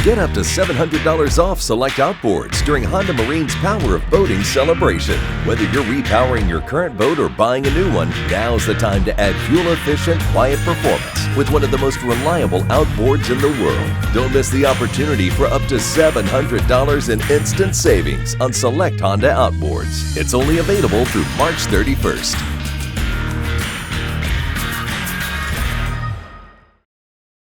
Get up to $700 off select outboards during Honda Marine's Power of Boating celebration. Whether you're repowering your current boat or buying a new one, now's the time to add fuel-efficient, quiet performance with one of the most reliable outboards in the world. Don't miss the opportunity for up to $700 in instant savings on select Honda outboards. It's only available through March 31st.